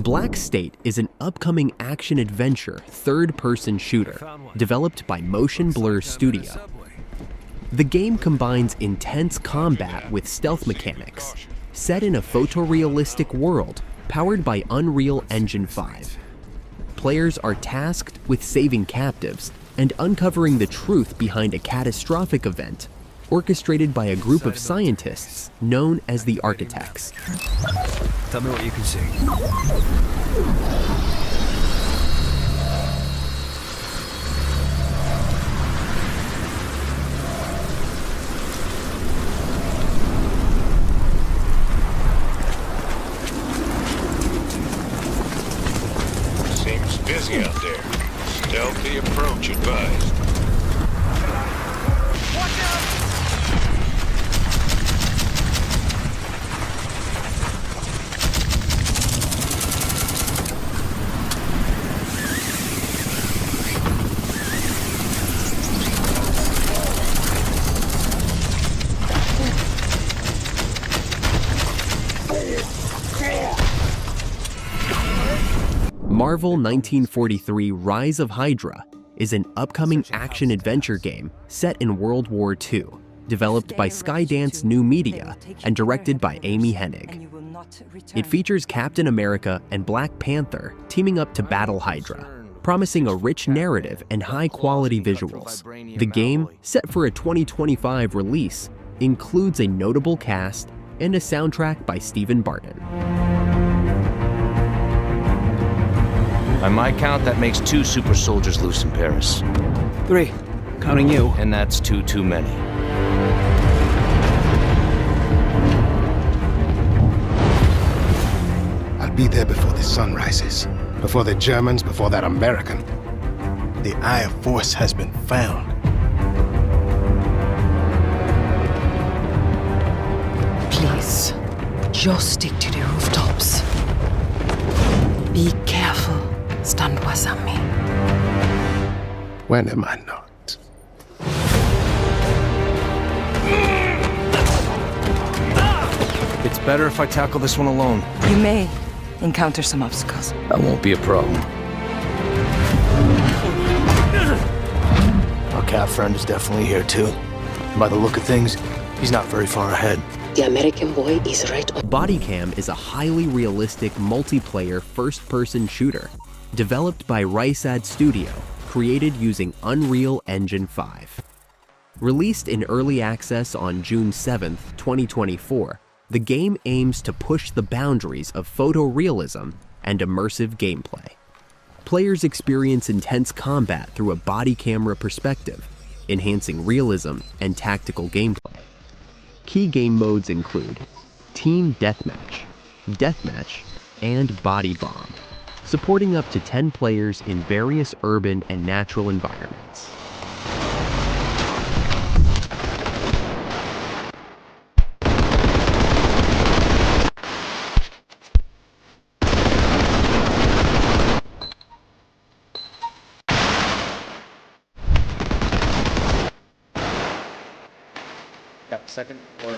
Black State is an upcoming action-adventure third-person shooter developed by Motion Blur Studio. The game combines intense combat with stealth mechanics, set in a photorealistic world powered by Unreal Engine 5. Players are tasked with saving captives and uncovering the truth behind a catastrophic event orchestrated by a group of scientists known as the Architects. Tell me what you can see. Seems busy out there. Stealthy approach advised. Watch out! Marvel 1943 Rise of Hydra is an upcoming action-adventure game set in World War II, developed by Skydance New Media and directed by Amy Hennig. It features Captain America and Black Panther teaming up to battle Hydra, promising a rich narrative and high-quality visuals. The game, set for a 2025 release, includes a notable cast and a soundtrack by Stephen Barton. By my count, that makes 2 super soldiers loose in Paris. 3, counting you. And that's 2 too many. I'll be there before the sun rises. Before the Germans, before that American. The Eye of Force has been found. Please, just stick to the rooftops. Be careful. Stand beside me. When am I not? It's better if I tackle this one alone. You may encounter some obstacles. That won't be a problem. Our cat friend is definitely here too. By the look of things, he's not very far ahead. The American boy is right on. Bodycam is a highly realistic multiplayer first-person shooter developed by Rysad Studio, created using Unreal Engine 5. Released in early access on June 7, 2024, the game aims to push the boundaries of photorealism and immersive gameplay. Players experience intense combat through a body camera perspective, enhancing realism and tactical gameplay. Key game modes include Team Deathmatch, and Body Bomb, supporting up to 10 players in various urban and natural environments. Second or...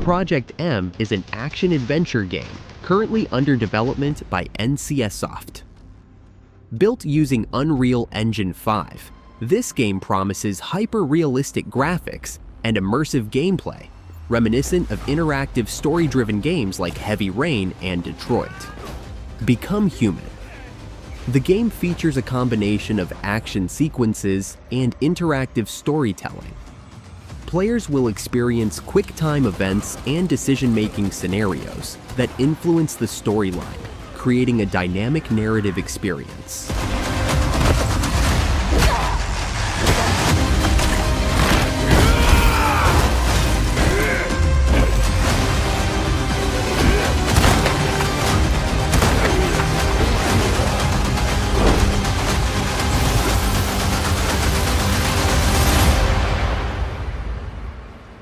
Project M is an action-adventure game currently under development by NCSoft. Built using Unreal Engine 5, this game promises hyper-realistic graphics and immersive gameplay, reminiscent of interactive story-driven games like Heavy Rain and Detroit. Become Human. The game features a combination of action sequences and interactive storytelling. Players will experience quick-time events and decision-making scenarios that influence the storyline, creating a dynamic narrative experience.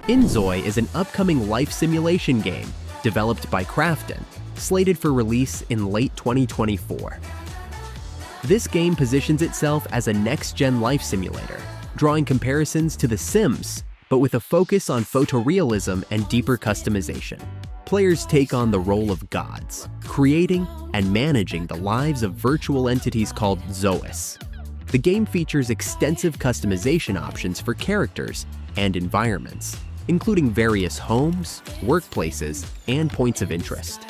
Enoy is an upcoming life simulation game developed by Krafton, slated for release in late 2024. This game positions itself as a next-gen life simulator, drawing comparisons to The Sims, but with a focus on photorealism and deeper customization. Players take on the role of gods, creating and managing the lives of virtual entities called Zois. The game features extensive customization options for characters and environments, including various homes, workplaces, and points of interest.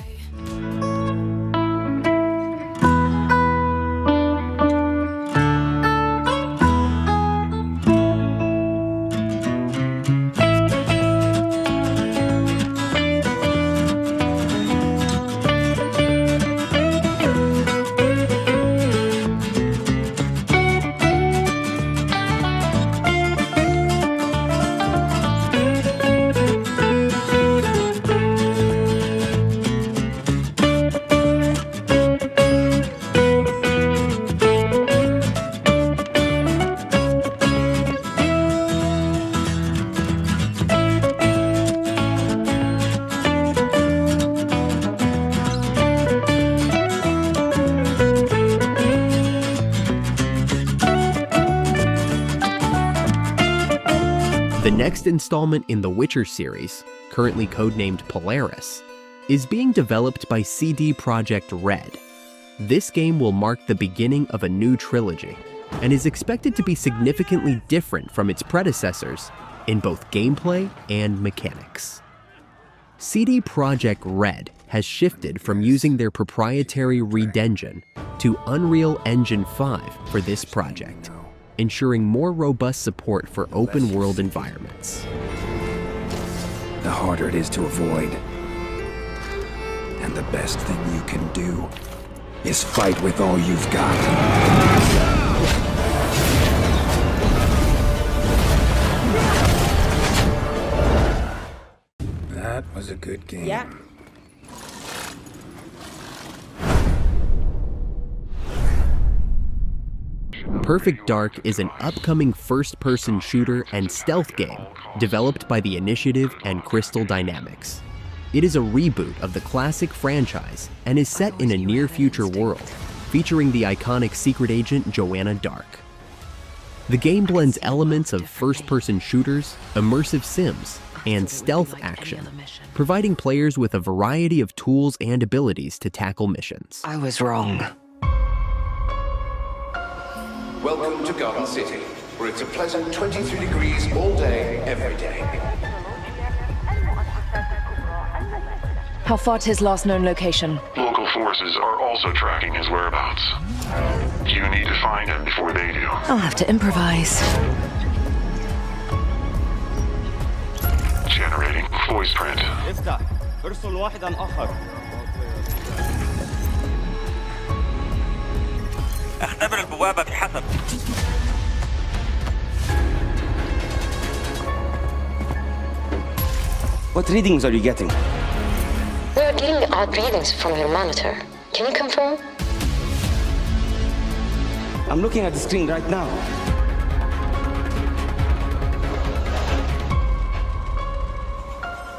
The next installment in the Witcher series, currently codenamed Polaris, is being developed by CD Projekt Red. This game will mark the beginning of a new trilogy, and is expected to be significantly different from its predecessors in both gameplay and mechanics. CD Projekt Red has shifted from using their proprietary Red engine to Unreal Engine 5 for this project, ensuring more robust support for open-world environments. The harder it is to avoid. And the best thing you can do is fight with all you've got. That was a good game. Yeah. Perfect Dark is an upcoming first-person shooter and stealth game developed by the Initiative and Crystal Dynamics. It is a reboot of the classic franchise and is set in a near-future world, featuring the iconic secret agent Joanna Dark. The game blends elements of first-person shooters, immersive sims, and stealth action, providing players with a variety of tools and abilities to tackle missions. I was wrong. Welcome to Garden City, where it's a pleasant 23 degrees all day, every day. How far to his last known location? Local forces are also tracking his whereabouts. You need to find him before they do. I'll have to improvise. Generating voice print. ارسل واحدا آخر. اختبر البوابة بحسب. What readings are you getting? We are getting odd readings from your monitor. Can you confirm? I'm looking at the screen right now.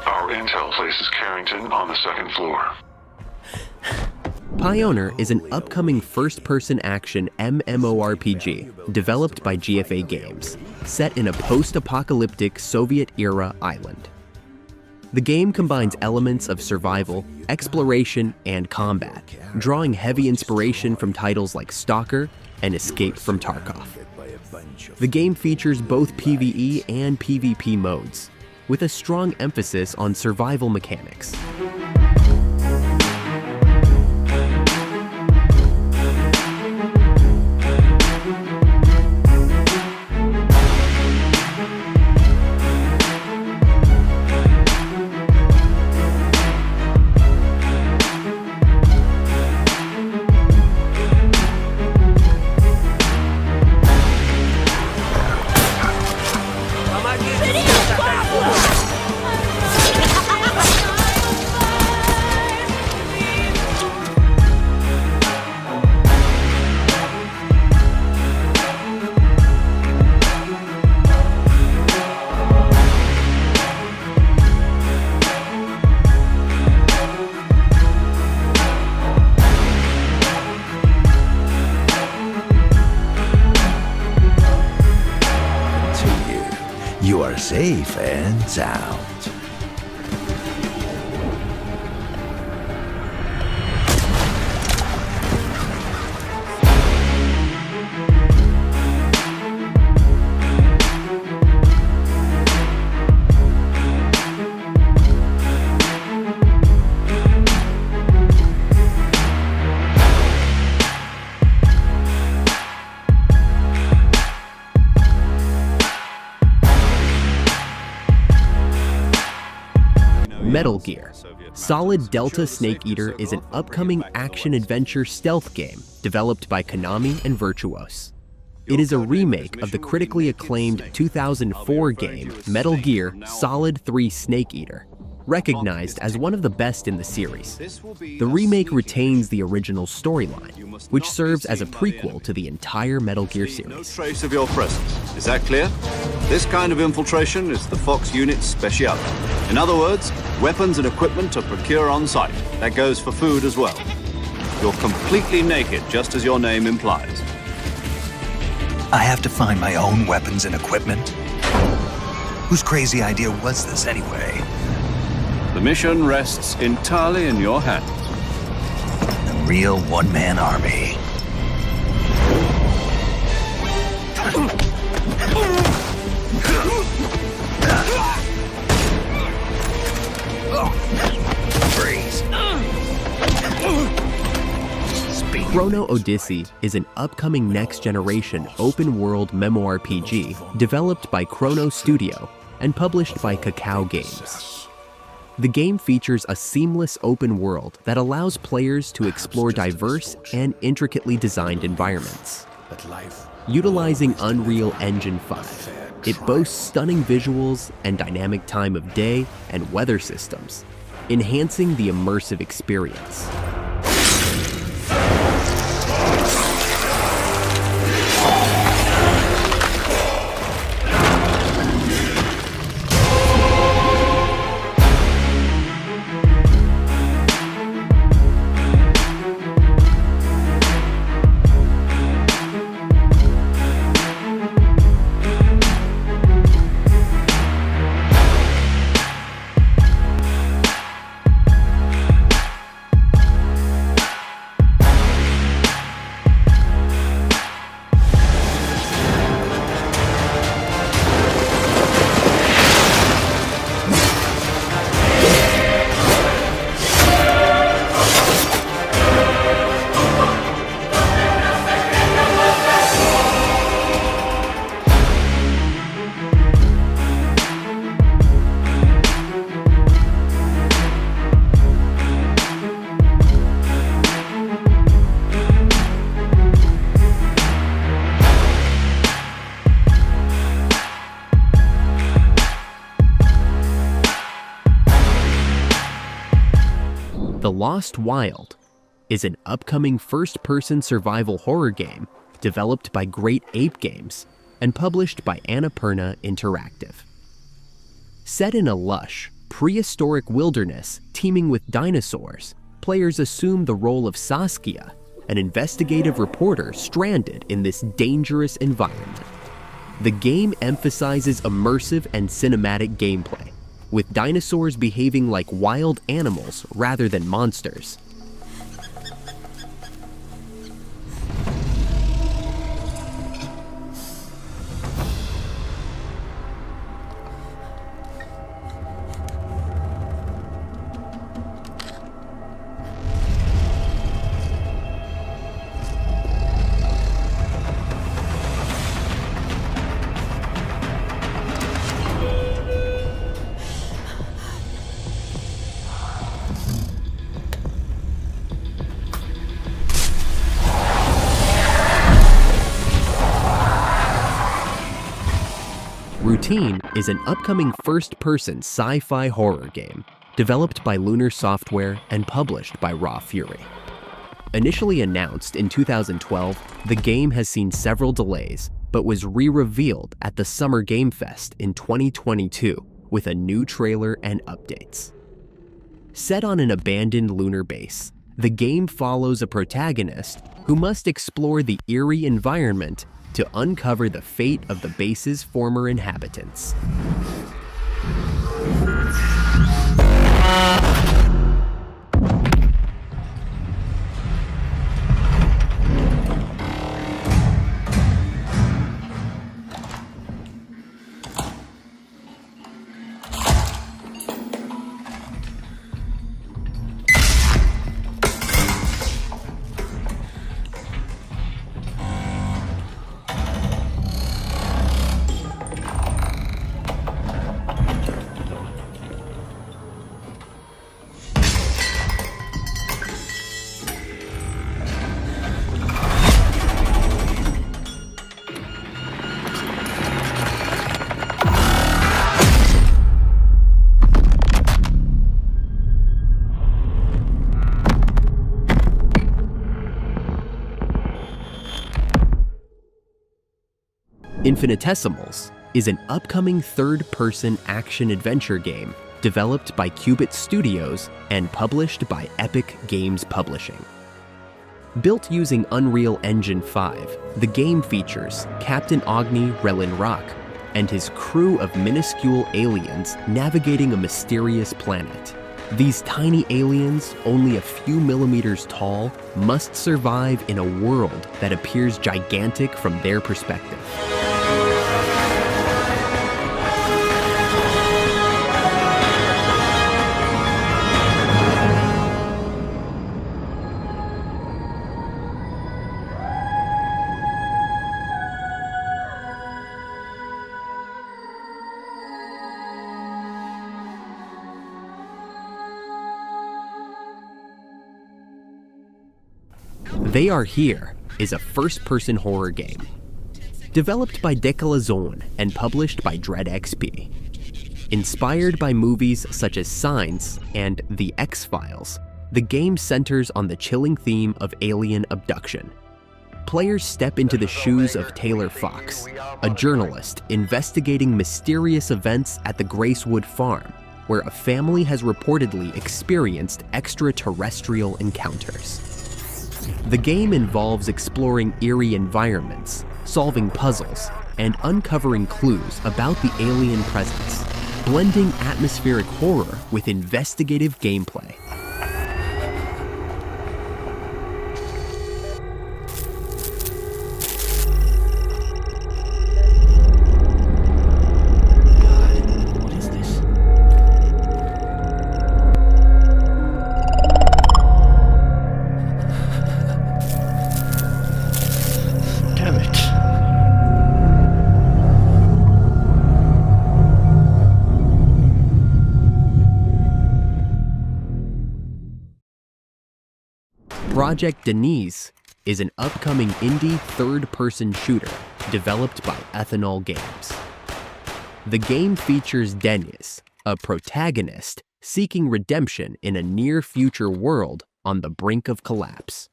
Our intel places Carrington on the second floor. Pioner is an upcoming first-person action MMORPG developed by GFA Games, set in a post-apocalyptic Soviet-era island. The game combines elements of survival, exploration, and combat, drawing heavy inspiration from titles like Stalker and Escape from Tarkov. The game features both PvE and PvP modes, with a strong emphasis on survival mechanics. safe and sound. Metal Gear. Solid Delta Snake Eater is an upcoming action-adventure stealth game developed by Konami and Virtuos. It is a remake of the critically acclaimed 2004 game Metal Gear Solid 3 Snake Eater, recognized as one of the best in the series. The remake retains the original storyline, which serves as a prequel to the entire Metal Gear series. No trace of your presence. Is that clear? This kind of infiltration is the Fox unit's speciality. In other words, weapons and equipment are procured on site. That goes for food as well. You're completely naked, just as your name implies. I have to find my own weapons and equipment? Whose crazy idea was this anyway? The mission rests entirely in your hands. A real one-man army. Freeze. Chrono Odyssey is an upcoming next-generation open-world MMORPG developed by Chrono Studio and published by Cacao Games. The game features a seamless open world that allows players to explore diverse and intricately designed environments. Utilizing Unreal Engine 5, it boasts stunning visuals and dynamic time of day and weather systems, enhancing the immersive experience. The Lost Wild is an upcoming first-person survival horror game developed by Great Ape Games and published by Annapurna Interactive. Set in a lush, prehistoric wilderness teeming with dinosaurs, players assume the role of Saskia, an investigative reporter stranded in this dangerous environment. The game emphasizes immersive and cinematic gameplay, with dinosaurs behaving like wild animals rather than monsters. Routine is an upcoming first-person sci-fi horror game developed by Lunar Software and published by Raw Fury. Initially announced in 2012, the game has seen several delays, but was re-revealed at the Summer Game Fest in 2022 with a new trailer and updates. Set on an abandoned lunar base, the game follows a protagonist who must explore the eerie environment to uncover the fate of the base's former inhabitants. Infinitesimals is an upcoming third-person action-adventure game developed by Qubit Studios and published by Epic Games Publishing. Built using Unreal Engine 5, the game features Captain Agni Relin Rock and his crew of minuscule aliens navigating a mysterious planet. These tiny aliens, only a few millimeters tall, must survive in a world that appears gigantic from their perspective. They Are Here is a first-person horror game. Developed by Decalazone and published by Dread XP. Inspired by movies such as Signs and The X-Files, the game centers on the chilling theme of alien abduction. Players step into the shoes of Taylor Fox, a journalist investigating mysterious events at the Gracewood farm, where a family has reportedly experienced extraterrestrial encounters. The game involves exploring eerie environments, solving puzzles, and uncovering clues about the alien presence, blending atmospheric horror with investigative gameplay. Project Denius is an upcoming indie third-person shooter developed by Ethanol Games. The game features Denius, a protagonist seeking redemption in a near-future world on the brink of collapse.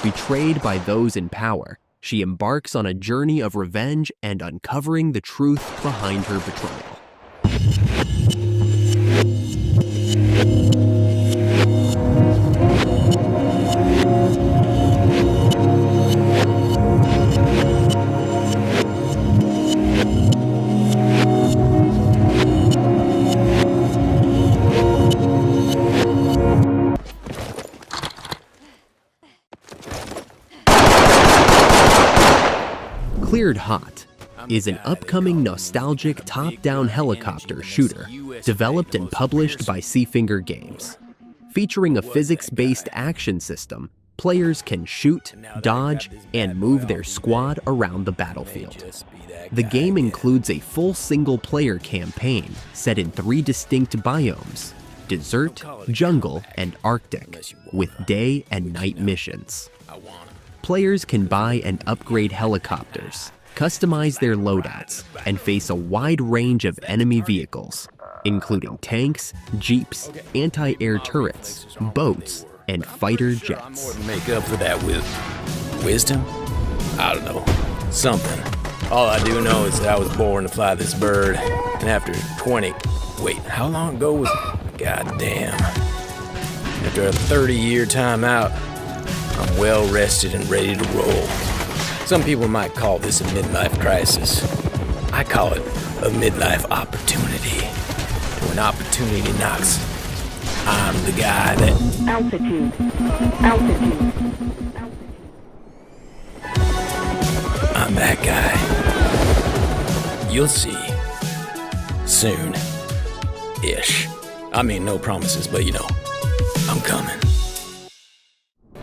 Betrayed by those in power, she embarks on a journey of revenge and uncovering the truth behind her betrayal. Cleared Hot is an upcoming nostalgic top-down helicopter shooter developed and published by Seafinger Games. Featuring a physics-based action system, players can shoot, dodge, and move their squad around the battlefield. The game includes a full single-player campaign set in 3 distinct biomes: desert, jungle, and Arctic, with day and night missions. Players can buy and upgrade helicopters, customize their loadouts, and face a wide range of enemy vehicles, including tanks, jeeps, anti-air turrets, boats, and fighter jets. Make up for that with wisdom? I don't know. Something. All I do know is that I was born to fly this bird, and after 20... Wait, how long ago was... Goddamn. After a 30-year timeout, I'm well rested and ready to roll. Some people might call this a midlife crisis. I call it a midlife opportunity. When opportunity knocks, I'm the guy that... Altitude. I'm that guy. You'll see. Soon-ish. I mean, no promises, but you know, I'm coming.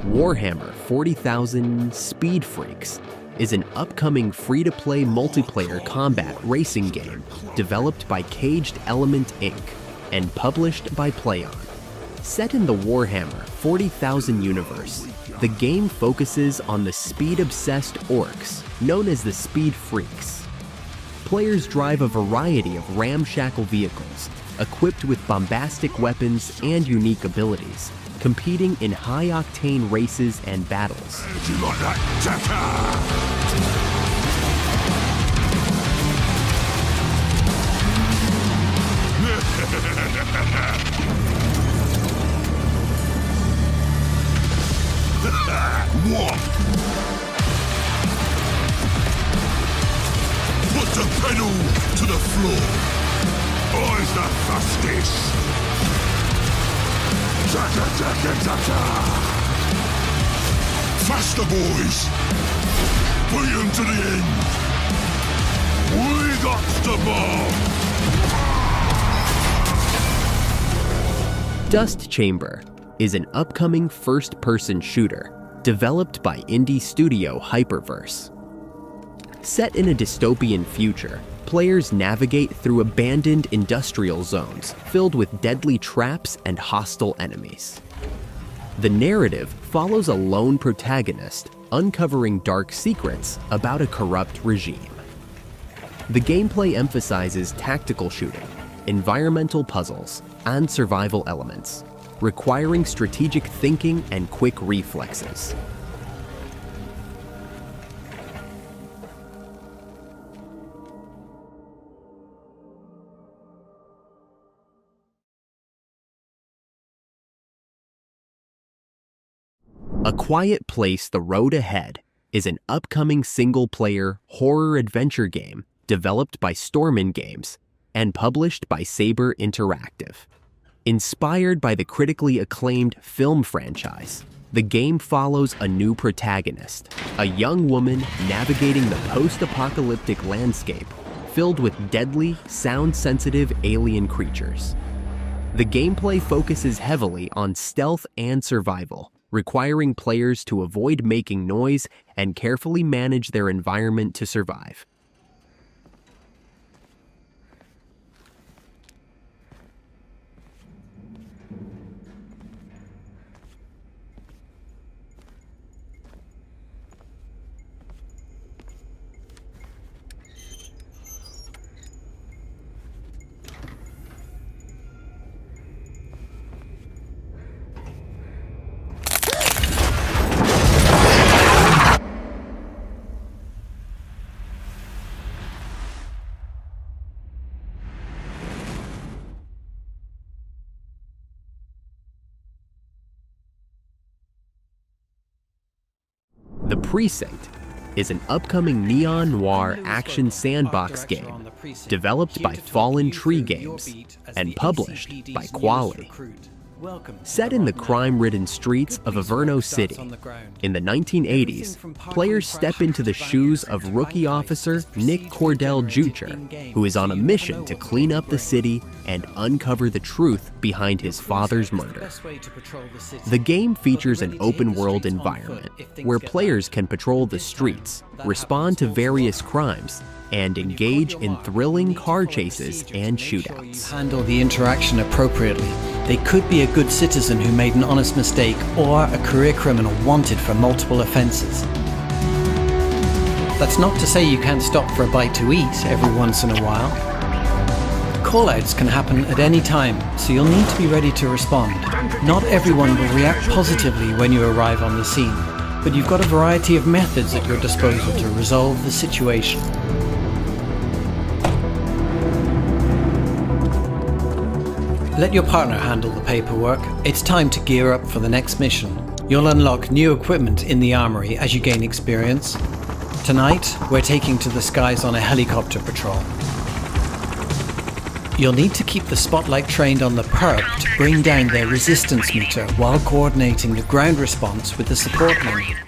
Warhammer 40,000 Speed Freaks is an upcoming free-to-play multiplayer combat racing game developed by Caged Element Inc. and published by Playon. Set in the Warhammer 40,000 universe, the game focuses on the speed-obsessed orcs known as the Speed Freaks. Players drive a variety of ramshackle vehicles equipped with bombastic weapons and unique abilities, competing in high-octane races and battles. What? Put the pedal to the floor. Eyes the fastest. Ta-ta-ta-ta-ta-ta. Faster, boys. Put him to the end. We got the bomb. Dust Chamber is an upcoming first-person shooter developed by indie studio Hyperverse. Set in a dystopian future, players navigate through abandoned industrial zones filled with deadly traps and hostile enemies. The narrative follows a lone protagonist uncovering dark secrets about a corrupt regime. The gameplay emphasizes tactical shooting, environmental puzzles, and survival elements, requiring strategic thinking and quick reflexes. A Quiet Place: The Road Ahead is an upcoming single-player horror-adventure game developed by Stormin Games and published by Saber Interactive. Inspired by the critically acclaimed film franchise, the game follows a new protagonist, a young woman navigating the post-apocalyptic landscape filled with deadly, sound-sensitive alien creatures. The gameplay focuses heavily on stealth and survival, requiring players to avoid making noise and carefully manage their environment to survive. The Precinct is an upcoming neon-noir action sandbox game developed by Fallen Tree Games and published by Quali. Set in the crime-ridden streets of Averno City, in the 1980s, players step into the shoes of rookie officer Nick Cordell Jucher, who is on a mission to clean up the city and uncover the truth behind his father's murder. The game features an open-world environment where players can patrol the streets, respond to various crimes, and engage in thrilling car chases and shootouts. Handle the interaction appropriately. They could be a good citizen who made an honest mistake or a career criminal wanted for multiple offenses. That's not to say you can't stop for a bite to eat every once in a while. Callouts can happen at any time, so you'll need to be ready to respond. Not everyone will react positively when you arrive on the scene, but you've got a variety of methods at your disposal to resolve the situation. Let your partner handle the paperwork. It's time to gear up for the next mission. You'll unlock new equipment in the armory as you gain experience. Tonight, we're taking to the skies on a helicopter patrol. You'll need to keep the spotlight trained on the perp to bring down their resistance meter while coordinating the ground response with the support menu.